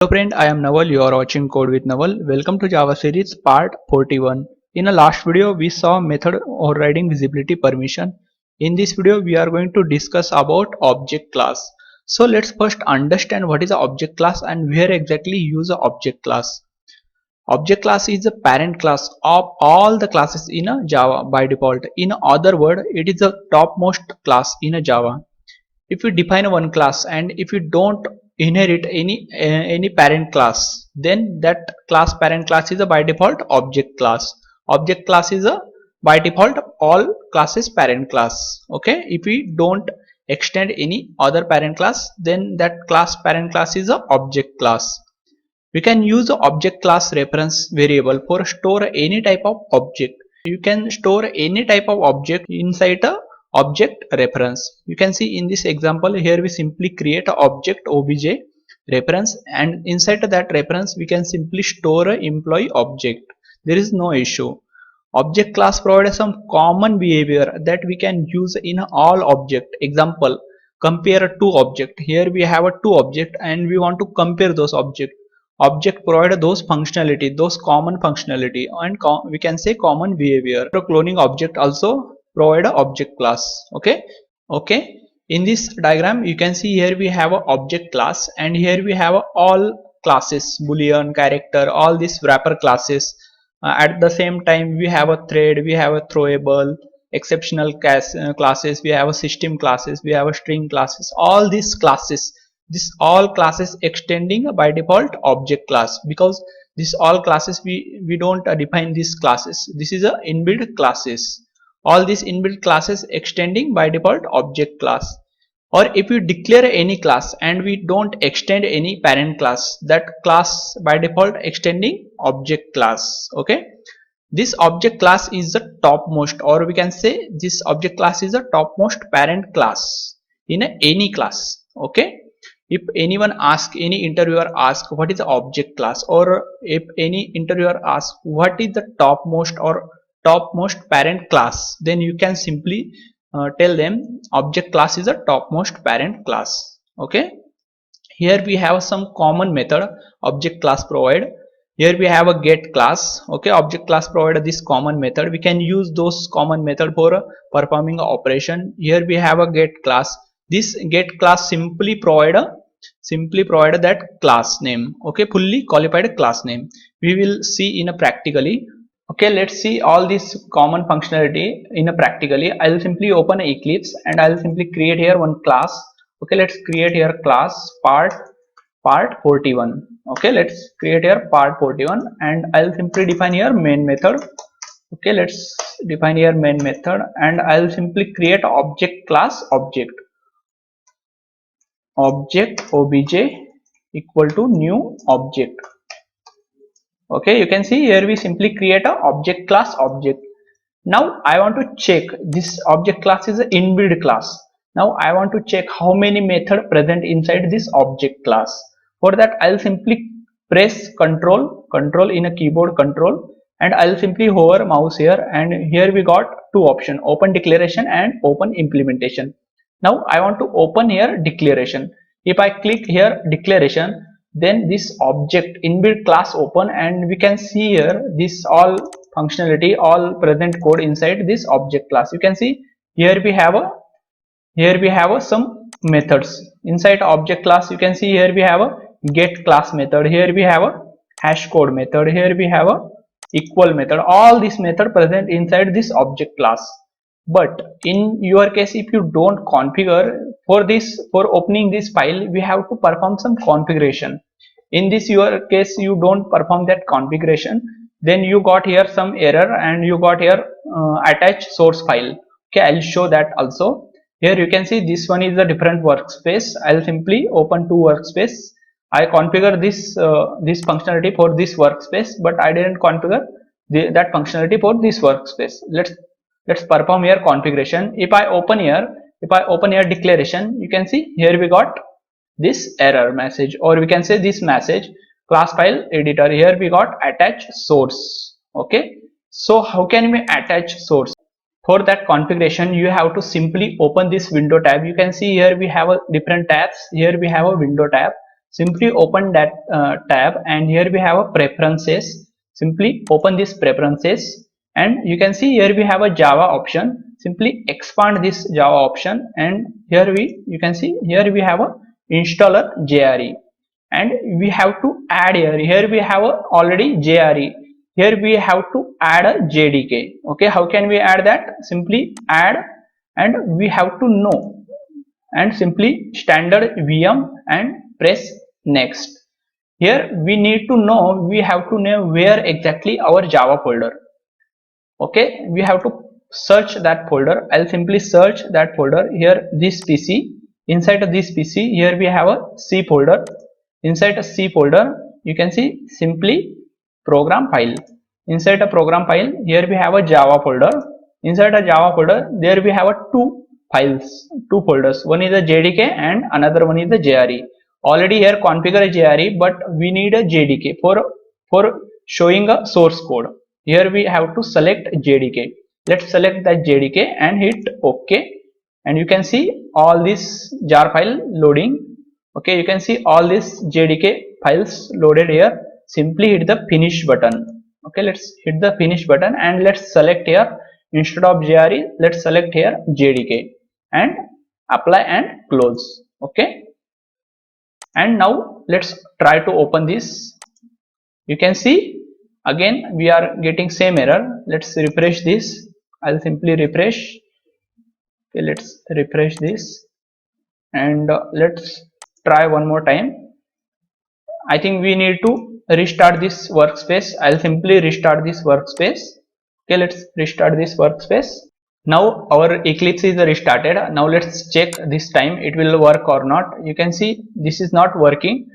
Hello friend, I am Naval. You are watching Code with Naval. Welcome to Java series part 41. In the last video, we saw method overriding visibility permission. In this video, we are going to discuss about object class. So let's first understand what is a object class and where exactly use a object class. Object class is the parent class of all the classes in a Java by default. In other word, it is the topmost class in a Java. If you define one class and if you don't inherit any parent class, then that class parent class is a by default object class. Object class is a by default all classes parent class. Okay, if we don't extend any other parent class, then that class parent class is a object class. We can use the object class reference variable for store any type of object. You can store any type of object inside a object reference. You can see in this example here we simply create a object obj reference, and inside that reference we can simply store a employee object. There is no issue. Object class provides some common behavior that we can use in all object. Example, compare two object. Here we have a two object and we want to compare those object. Object provide those functionality, those common functionality, and we can say common behavior. So cloning object also provide a object class. Okay. In this diagram you can see here we have a object class and here we have a all classes, boolean, character, all these wrapper classes. At the same time we have a thread, we have a throwable, exceptional classes, we have a system classes, we have a string classes. All these classes, this all classes extending by default object class, because this all classes we don't define these classes. This is a inbuilt classes. All these inbuilt classes extending by default object class. Or if you declare any class and we don't extend any parent class, that class by default extending object class. Okay, this object class is the topmost, or we can say this object class is the topmost parent class in any class. Okay, if anyone ask, any interviewer ask what is the object class, or if any interviewer ask what is the topmost or topmost parent class, then you can simply tell them object class is a topmost parent class. Okay, here we have some common method object class provide. Here we have a get class. Okay, object class provide this common method. We can use those common method for performing a operation. Here we have a get class. This get class simply provide that class name. Okay, fully qualified class name. We will see in a practically. Okay, let's see all this common functionality in a practically. I'll simply open Eclipse and I'll simply create here one class. Okay, let's create here class part 41. Okay, let's create here part 41 and I'll simply define here main method. Okay, let's define here main method and I'll simply create object class object obj equal to new object. Okay, you can see here we simply create a object class object. Now I want to check this object class is an inbuilt class. Now I want to check how many methods present inside this object class. For that I'll simply press control in a keyboard control and I'll simply hover mouse here, and here we got two options, open declaration and open implementation. Now I want to open here declaration. If I click here declaration, then this object inbuilt class open and we can see here this all functionality, all present code inside this object class. You can see here we have some methods inside object class. You can see here we have a get class method, here we have a hash code method, here we have a equal method. All these method present inside this object class. But in your case, if you don't configure for this, for opening this file, we have to perform some configuration. In this your case, you don't perform that configuration, then you got here some error and you got here attach source file. Okay, I'll show that also. Here you can see this one is a different workspace. I'll simply open two workspace. I configure this this functionality for this workspace, but I didn't configure that functionality for this workspace. Let's perform here configuration. If I open here declaration, you can see here we got this error message, or we can say this message class file editor. Here we got attach source. Okay, so how can we attach source? For that configuration you have to simply open this window tab. You can see here we have a different tabs. Here we have a window tab. Simply open that tab, and here we have a preferences. Simply open this preferences, and you can see here we have a Java option. Simply expand this Java option, and here you can see here we have a installer JRE, and we have to add here we have a already JRE. Here we have to add a JDK. Okay, how can we add that? Simply add, and we have to know, and simply standard VM and press next. Here we need to know, we have to know where exactly our Java folder. Okay, we have to search that folder. I'll simply search that folder. Here this PC, inside of this PC here we have a C folder. Inside a C folder you can see simply program file. Inside a program file here we have a Java folder. Inside a Java folder there we have a two folders. One is a JDK and another one is the JRE. Already here configure a JRE, but we need a JDK for showing a source code. Here we have to select JDK. Let's select that JDK and hit OK, and you can see all this jar file loading. Okay, you can see all these JDK files loaded here. Simply hit the finish button. Okay, let's hit the finish button, and let's select here, instead of JRE, let's select here JDK and apply and close. Okay, and now let's try to open this. You can see again we are getting same error. Let's refresh this. I'll simply refresh. Okay, let's refresh this, and let's try one more time. I think we need to restart this workspace. I'll simply restart this workspace. Okay, let's restart this workspace. Now our Eclipse is restarted. Now let's check this time it will work or not. You can see this is not working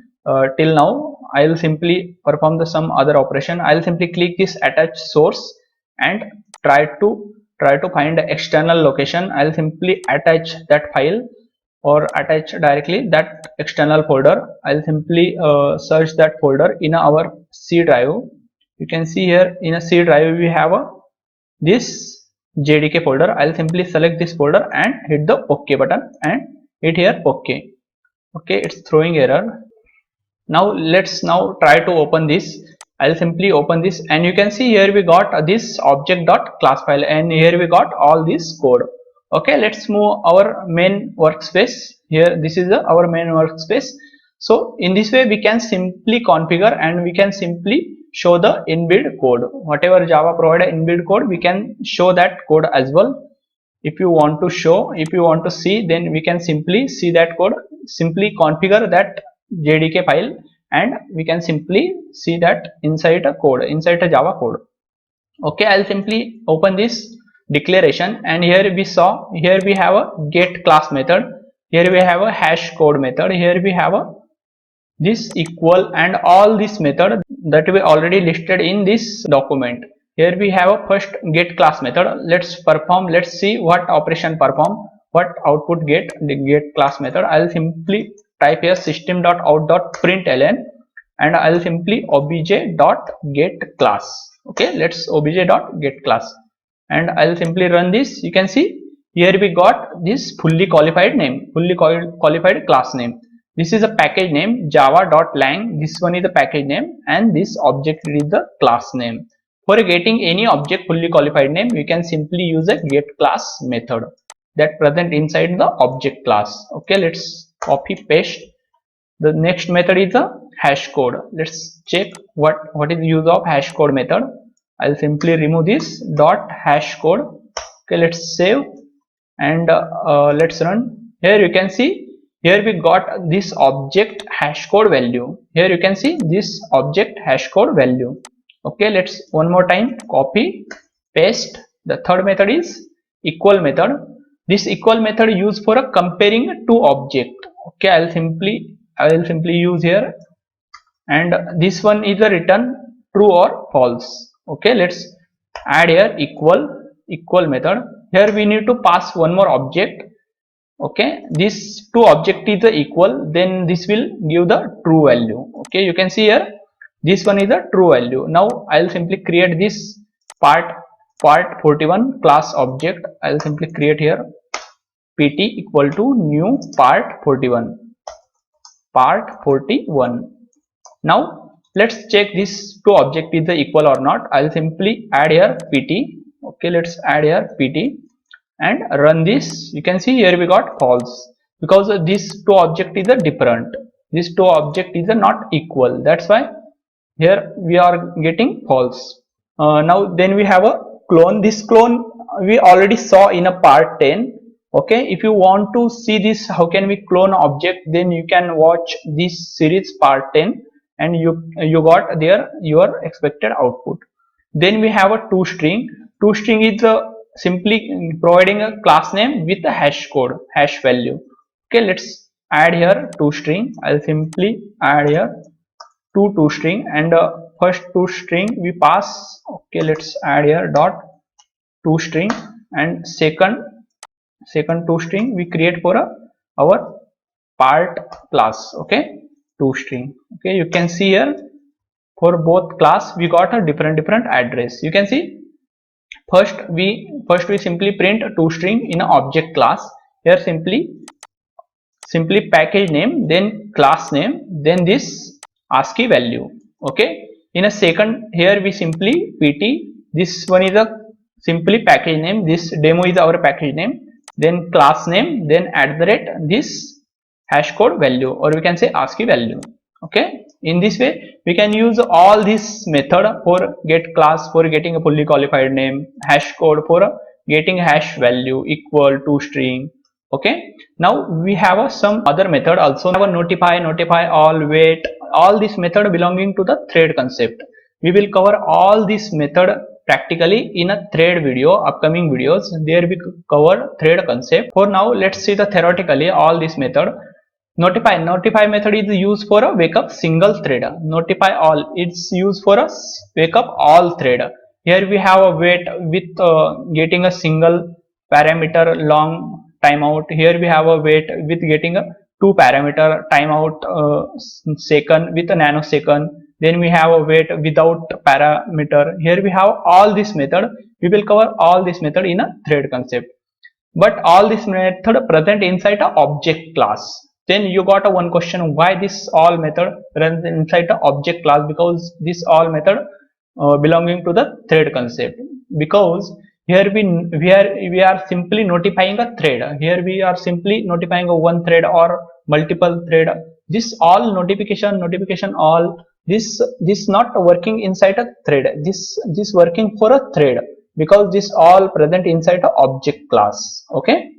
till now. I'll simply perform some other operation. I'll simply click this attach source and try to find the external location. I'll simply attach that file or attach directly that external folder. I'll simply search that folder in our C drive. You can see here in a C drive we have this JDK folder. I'll simply select this folder and hit the OK button and hit here OK. Okay, it's throwing error. Now let's try to open this. I'll simply open this, and you can see here we got this object.class file, and here we got all this code. Okay, let's move our main workspace. Here this is our main workspace. So in this way we can simply configure, and we can simply show the inbuilt code. Whatever Java provided inbuilt code, we can show that code as well. If you want to show, if you want to see, then we can simply see that code. Simply configure that JDK file, and we can simply see that inside a code, inside a Java code. Okay, I'll simply open this declaration, and here we have a get class method. Here we have a hash code method. Here we have a this equal and all this method that we already listed in this document. Here we have a first get class method. Let's see what operation perform, what output get the get class method. I'll simply type here system.out.println, and I'll simply obj.getClass. Okay, let's obj.getClass, and I'll simply run this. You can see here we got this fully qualified name, fully qualified class name. This is a package name java.lang. This one is the package name, and this object is the class name. For getting any object fully qualified name, we can simply use a get class method that present inside the object class. Okay, let's copy paste. The next method is the hash code. Let's check what is the use of hash code method. I'll simply remove this dot hash code. Okay, let's save, and let's run. Here you can see here we got this object hash code value. Here you can see this object hash code value. Okay, let's one more time copy paste. The third method is equal method. This equal method used for a comparing two object. Okay, I will simply use here, and this one is a return true or false. Okay, let's add here equal method. Here we need to pass one more object. Okay, this two object is the equal, then this will give the true value. Okay, you can see here this one is the true value. Now I'll simply create this part 41 class object. I'll simply create here pt equal to new part 41. part 41. Now let's check these two object is equal or not. I'll simply add here pt. Okay, let's add here pt and run this. You can see here we got false because these two object is different. These two object is not equal. That's why here we are getting false. Now then we have a clone. This clone we already saw in a part 10. Okay, if you want to see this how can we clone object, then you can watch this series part 10 and you got there your expected output. Then we have a toString. toString is simply providing a class name with a hash code, hash value. Okay, let's add here toString. I'll simply add here toString and first toString we pass. Okay, let's add here dot toString and second toString we create for our part class. Okay, toString. Okay, you can see here for both class we got a different address. You can see first we simply print toString in an object class. Here simply package name, then class name, then this ASCII value. Okay, in a second here we simply pt. This one is a simply package name, this demo is our package name, then class name, then @ this hash code value, or we can say ASCII value. Okay, in this way we can use all this method for get class, for getting a fully qualified name, hash code for getting hash value equal to string. Okay, now we have some other method also. Now notify all, wait, all this method belonging to the thread concept. We will cover all this method practically in a thread video, upcoming videos. There we cover thread concept. For now let's see the theoretically all this method. Notify method is used for a wake up single thread. Notify all, it's used for a wake up all thread. Here we have a wait with getting a single parameter long timeout. Here we have a wait with getting a 2 parameter timeout second with a nanosecond. Then we have a wait without parameter. Here we have all this method. We will cover all this method in a thread concept, but all this method present inside a object class. Then you got a one question, why this all method runs inside the object class? Because this all method belonging to the thread concept, because here we are simply notifying a thread. Here we are simply notifying a one thread or multiple thread. This all notification all this not working inside a thread. This working for a thread, because this all present inside a object class. Okay,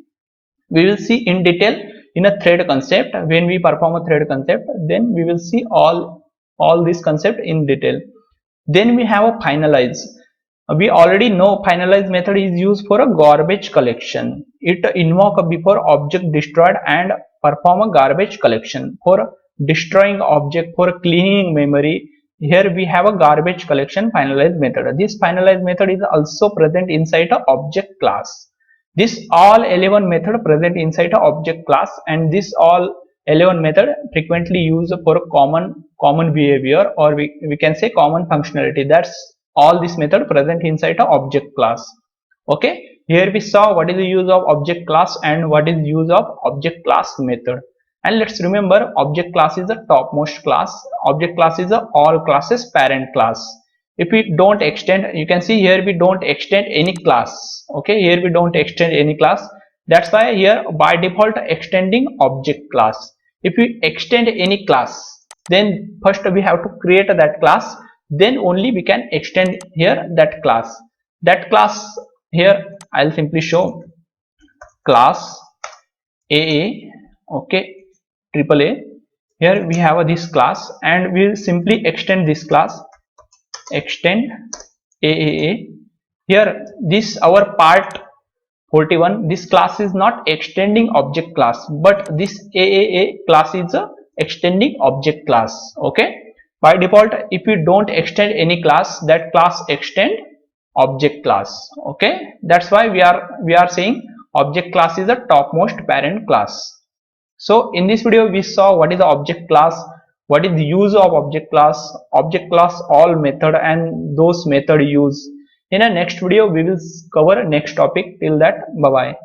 we will see in detail in a thread concept. When we perform a thread concept, then we will see all this concept in detail. Then we have a finalize. We already know finalize method is used for a garbage collection. It invoke before object destroyed and perform a garbage collection for destroying object, for cleaning memory. Here we have a garbage collection finalize method. This finalize method is also present inside a object class. This all 11 method present inside a object class, and this all 11 method frequently used for common behavior, or we can say common functionality. That's all this method present inside a object class. Okay, here we saw what is the use of object class and what is use of object class method. And let's remember, object class is the topmost class. Object class is the all classes parent class. If we don't extend, you can see here we don't extend any class. Okay, here we don't extend any class. That's why here by default extending object class. If we extend any class, then first we have to create that class, then only we can extend here that class. That class here I'll simply show class AA. Okay, AAA. Here we have this class, and we'll simply extend this class, extend AAA. Here this our part 41, this class is not extending object class, but this AAA class is a extending object class. Okay, by default if we don't extend any class, that class extend object class. Okay, that's why we are saying object class is the topmost parent class. So in this video we saw what is the object class, what is the use of object class, all method and those method use. In a next video we will cover next topic. Till that, bye bye.